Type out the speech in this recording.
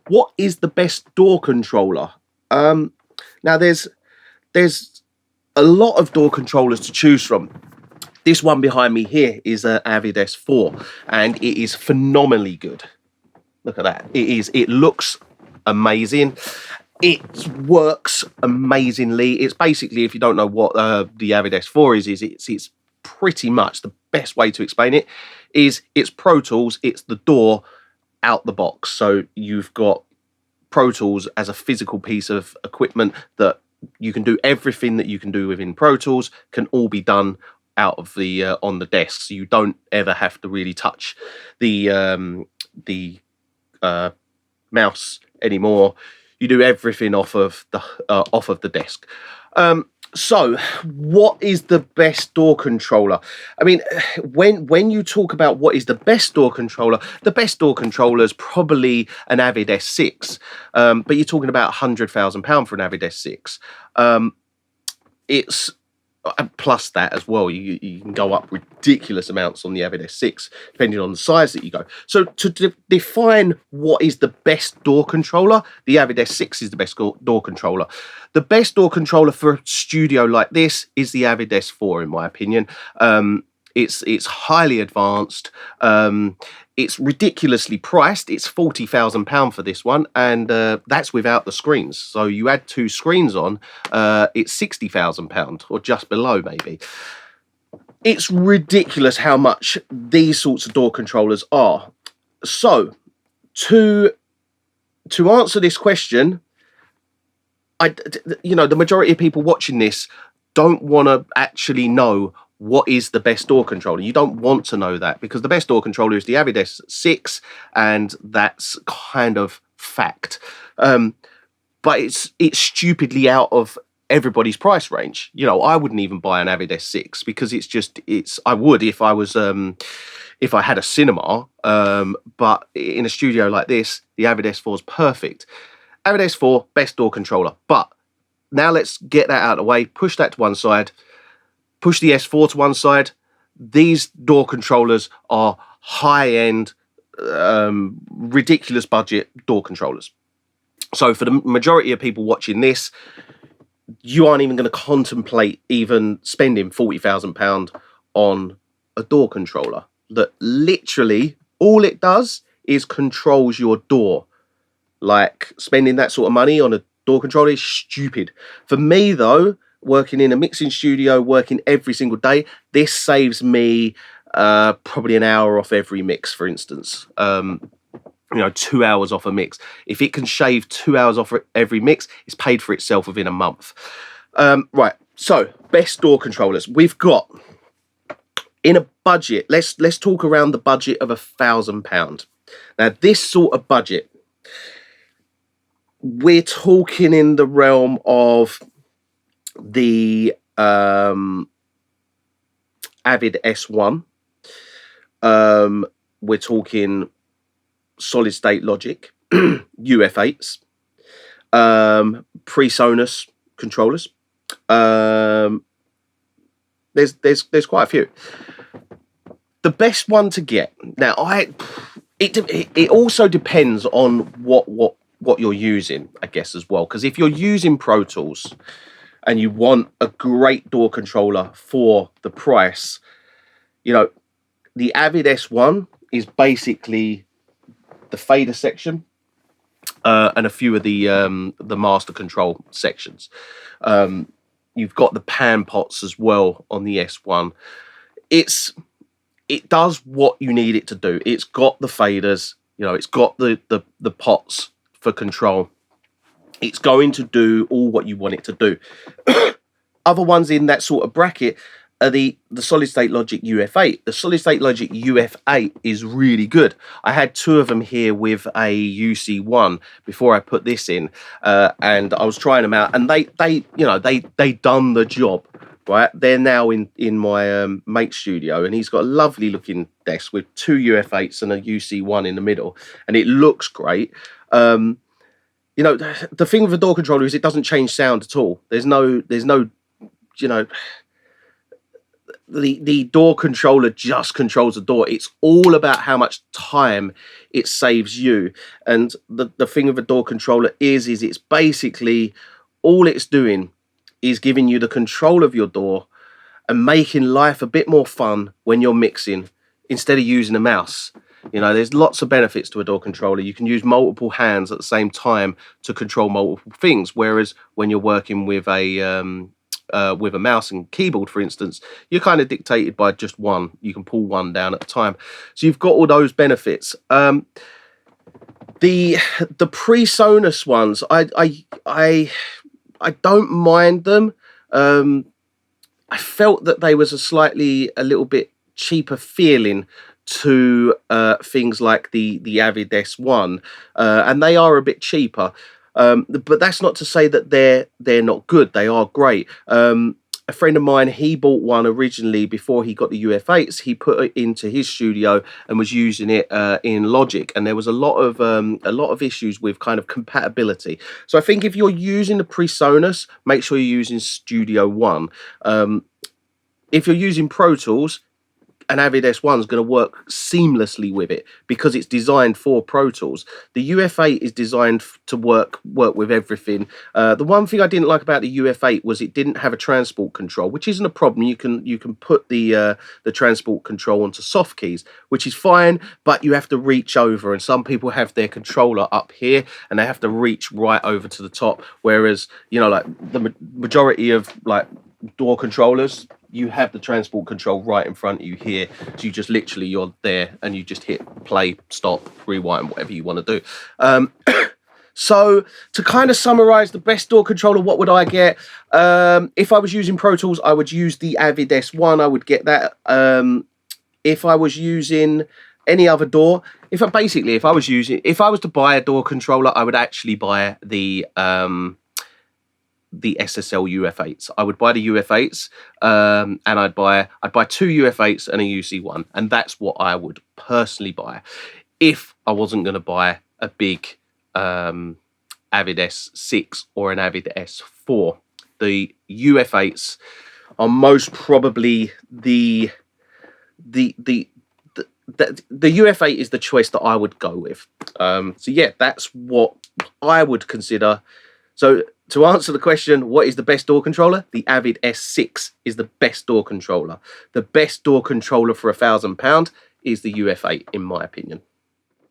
What is the best DAW controller? Now there's a lot of DAW controllers to choose from. This one behind me here is an Avid S4, and it is phenomenally good. Look at that. It looks amazing. It works amazingly. It's basically, if you don't know what the Avid S4 is it's pretty much the best way to explain it is it's Pro Tools, it's the DAW out the box. So you've got Pro Tools as a physical piece of equipment that you can do everything that you can do within Pro Tools can all be done out of the on the desk. So you don't ever have to really touch the mouse anymore. You do everything off of the desk. So what is the best DAW controller? I mean, when you talk about what is the best DAW controller is probably an Avid S6. But you're talking about £100,000 for an Avid S6. It's plus that as well. You can go up ridiculous amounts on the Avid S6 depending on the size that you go. So to define what is the best DAW controller, the Avid S6 is the best DAW controller. The best DAW controller for a studio like this is the Avid S4, in my opinion. It's highly advanced. It's ridiculously priced. It's £40,000 for this one, and that's without the screens. So you add 2 screens on, it's £60,000 or just below maybe. It's ridiculous how much these sorts of DAW controllers are. So to answer this question, the majority of people watching this don't want to actually know what is the best DAW controller. You don't want to know that, because the best DAW controller is the Avid S6, and that's kind of fact. But it's stupidly out of everybody's price range. I wouldn't even buy an Avid S6 because I would if I was if I had a cinema, but in a studio like this, the Avid S4 is perfect. Avid S4, best DAW controller. But now let's get that out of the way, push that to one side, push the S4 to one side. These DAW controllers are high-end, ridiculous budget DAW controllers. So for the majority of people watching this, you aren't even going to contemplate even spending £40,000 on a DAW controller that literally all it does is controls your DAW. Like, spending that sort of money on a DAW controller is stupid. For me, though, working in a mixing studio, working every single day, this saves me probably an hour off every mix, for instance. 2 hours off a mix. If it can shave 2 hours off every mix, it's paid for itself within a month. Right, so best DAW controllers. We've got, in a budget, let's talk around the budget of £1,000. Now, this sort of budget, we're talking in the realm of the Avid S1. We're talking solid state Logic, UF8s, PreSonus controllers. There's quite a few. The best one to get now, it also depends on what you're using, I guess, as well. Because if you're using Pro Tools and you want a great DAW controller for the price, the Avid S1 is basically the fader section and a few of the master control sections. You've got the pan pots as well on the S1. It does what you need it to do. It's got the faders, it's got the pots for control. It's going to do all what you want it to do. Other ones in that sort of bracket are the solid state Logic UF8. The solid state Logic UF8 is really good. I had 2 of them here with a UC1 before I put this in, and I was trying them out, and they done the job. Right, they're now in my mate's studio, and he's got a lovely looking desk with 2 UF8s and a UC1 in the middle, and it looks great. The thing with a DAW controller is it doesn't change sound at all. There's no the door controller just controls the door. It's all about how much time it saves you. And the thing with a door controller is it's basically all it's doing is giving you the control of your door and making life a bit more fun when you're mixing instead of using a mouse. You know, there's lots of benefits to a door controller. You can use multiple hands at the same time to control multiple things. Whereas when you're working with a mouse and keyboard, for instance, you're kind of dictated by just one. You can pull one down at a time. So you've got all those benefits. The PreSonus ones, I don't mind them. I felt that they was a little bit cheaper feeling to things like the Avid S1, and they are a bit cheaper. But that's not to say that they're not good. They are great. A friend of mine, he bought one originally before he got the UF8s. He put it into his studio and was using it in Logic, and there was a lot of issues with kind of compatibility. So I think if you're using the PreSonus, make sure you're using Studio One. If you're using Pro Tools, an Avid S1 is going to work seamlessly with it because it's designed for Pro Tools. The UF8 is designed to work with everything. The one thing I didn't like about the UF8 was it didn't have a transport control, which isn't a problem. You can put the transport control onto soft keys, which is fine, but you have to reach over, and some people have their controller up here and they have to reach right over to the top, whereas, you know, like the majority of like door controllers, you have the transport control right in front of you here, so you just literally, you're there and you just hit play, stop, rewind, whatever you want to do. So to kind of summarize the best door controller, what would I get? If I was using Pro Tools, I would use the Avid S1. I would get that. If I was using any other door, if I was to buy a door controller, I would actually buy the SSL UF8s. I would buy the UF8s, and I'd buy 2 UF8s and a UC1, and that's what I would personally buy if I wasn't going to buy a big Avid S6 or an Avid S4. The UF8s are most probably the UF8 is the choice that I would go with. So yeah, that's what I would consider. So to answer the question, what is the best door controller? The Avid S6 is the best door controller. The best door controller for £1,000 is the UF8, in my opinion.